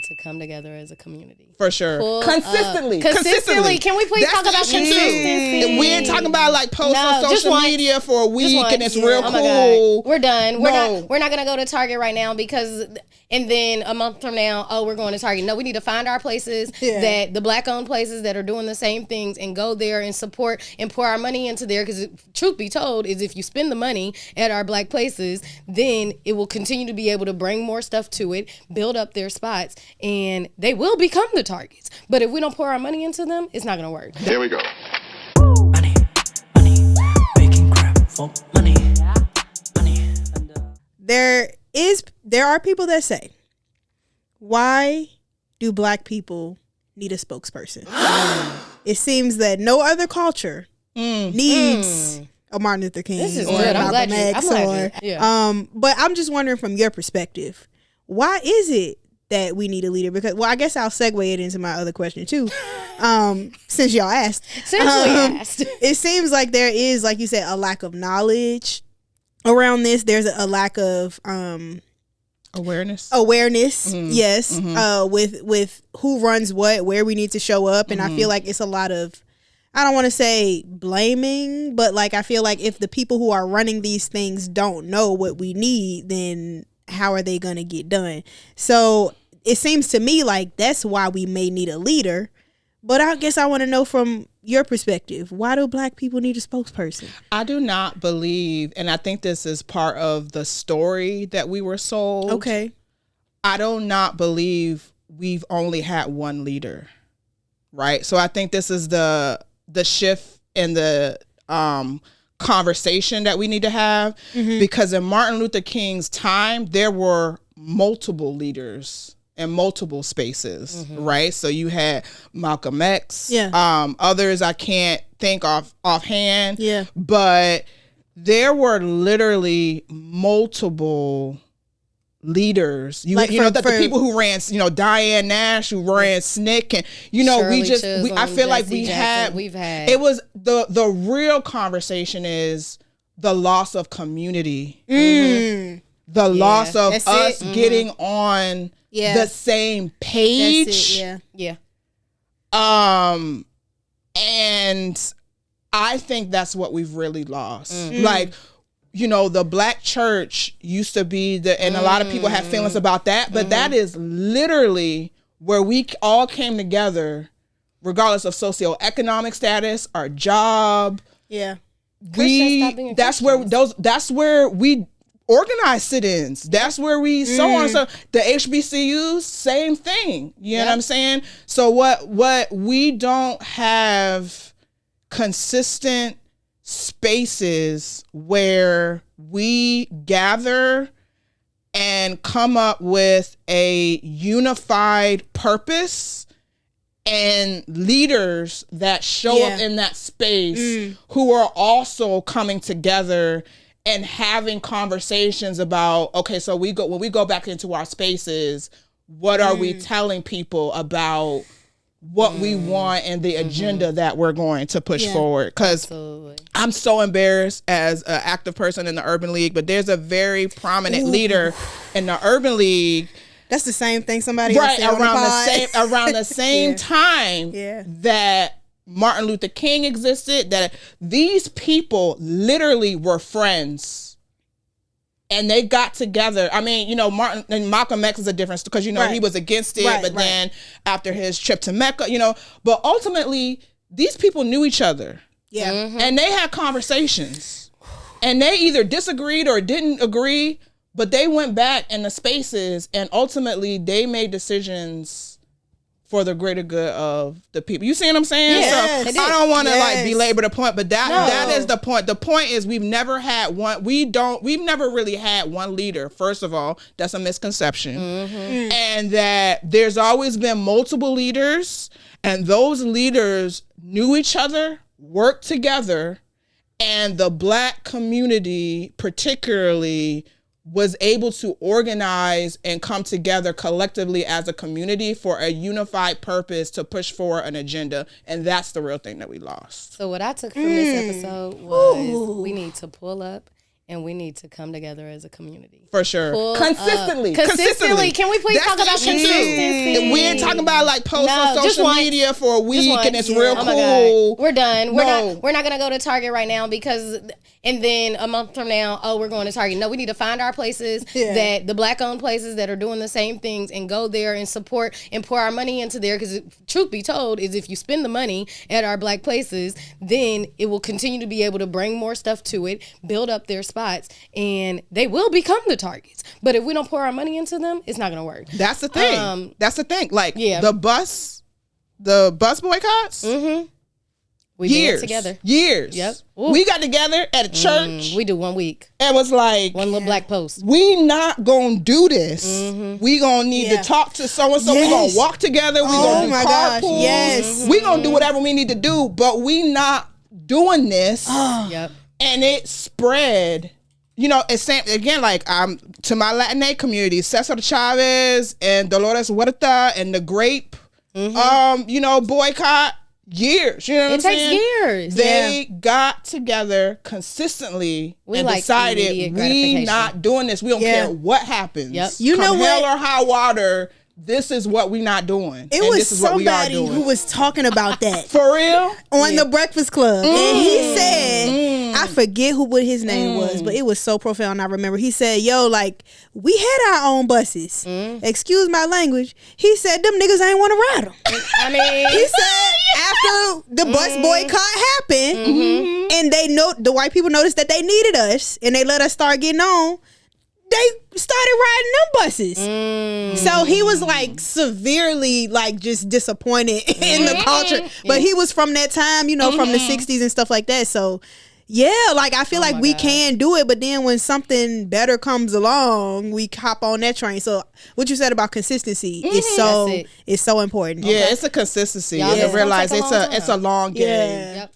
to come together as a community. For sure. Consistently. Can we please talk about consistency? We ain't talking about like posts on social media for a week and it's real cool. We're done. We're not going to go to Target right now because, and then a month from now, we're going to Target. No, we need to find our places, that the Black-owned places that are doing the same things, and go there and support and pour our money into there. Because truth be told, is if you spend the money at our Black places, then it will continue to be able to bring more stuff to it, build up their spots, and they will become the targets. But if we don't pour our money into them, it's not going to work. Here we go. Money, making crap for money. There are people that say, why do Black people need a spokesperson? It seems that no other culture needs a Martin Luther King. This is or good. Malcolm X. But I'm just wondering from your perspective, why is it that we need a leader? Because, well, I guess I'll segue it into my other question too. Since y'all asked. It seems like there is, like you said, a lack of knowledge around this. There's a lack of awareness. Yes. With who runs what, where we need to show up. And I feel like it's a lot of, I don't want to say blaming, but like I feel like if the people who are running these things don't know what we need, then how are they going to get done? So it seems to me like that's why we may need a leader. But I guess I want to know from your perspective, why do Black people need a spokesperson? I do not believe, and I think this is part of the story that we were sold. Okay. I do not believe we've only had one leader, right? So I think this is the shift in the conversation that we need to have, because in Martin Luther King's time, there were multiple leaders in multiple spaces, right? So you had Malcolm X, others I can't think offhand, but there were literally multiple leaders. The people who ran, Diane Nash, who ran SNCC, and Shirley I feel like we've had. It was the real conversation is the loss of community, the loss of us getting on the same page. And I think that's what we've really lost. Like, the Black church used to be and a lot of people have feelings about that, but that is literally where we all came together, regardless of socioeconomic status, our job. That's where we organized sit-ins. That's where we so on. So the HBCUs, same thing. You know what I'm saying? So what we don't have consistent spaces where we gather and come up with a unified purpose and leaders that show up in that space who are also coming together and having conversations about, okay, so when we go back into our spaces, what are we telling people about what we want and the agenda that we're going to push forward? Because I'm so embarrassed as an active person in the Urban League, but there's a very prominent leader in the Urban League. That's the same thing somebody else said around the same time that Martin Luther King existed, that these people literally were friends. And they got together. I mean, Martin and Malcolm X is a difference because, he was against it. But then after his trip to Mecca, but ultimately these people knew each other. Yeah. And they had conversations and they either disagreed or didn't agree, but they went back in the spaces and ultimately they made decisions for the greater good of the people. You see what I'm saying? Yes. So I don't want to belabor the point, but that is the point. The point is we've never had one. We've never really had one leader. First of all, that's a misconception. And that there's always been multiple leaders and those leaders knew each other, worked together, and the Black community particularly was able to organize and come together collectively as a community for a unified purpose to push forward an agenda. And that's the real thing that we lost. So what I took from this episode was we need to pull up and we need to come together as a community. For sure. Consistently. Can we please talk about consistency? We ain't talking about like posts on social media for a week and it's real cool. We're done. We're not gonna go to Target right now because and then a month from now, we're going to Target. No, we need to find our places that the Black-owned places that are doing the same things and go there and support and pour our money into there. Because truth be told, is if you spend the money at our Black places, then it will continue to be able to bring more stuff to it, build up their spots, and they will become the Targets. But if we don't pour our money into them, it's not going to work. That's the thing. Like the bus boycotts. Mm-hmm. We did together. Years. Yep. Ooh. We got together at a church. We do 1 week. And was like, one little black post. We not gonna do this. Mm-hmm. We gonna need to talk to so and so. We gonna walk together. We gonna do carpools. Yes. We gonna do whatever we need to do. But we not doing this. Yep. And it spread. You know, it's again like to my Latinx community, Cesar Chavez and Dolores Huerta and the grape, boycott. Years, you know what I'm saying? It takes years. They got together consistently and decided we not doing this. We don't care what happens. Yep. You know hell or high water, this is what we not doing. It was somebody who was talking about that. For real? On the Breakfast Club. And he said, I forget what his name was, but it was so profound. I remember he said, like, we had our own buses. Excuse my language. He said, them niggas ain't want to ride them. I mean, he said after the bus boycott happened and the white people noticed that they needed us and they let us start getting on, they started riding them buses. So he was like severely like just disappointed in the culture. But he was from that time, from the 60s and stuff like that. So like I feel like we can do it, but then when something better comes along, we hop on that train. So what you said about consistency is so important. Yeah, it's a consistency. You realize it's a long game. Yep.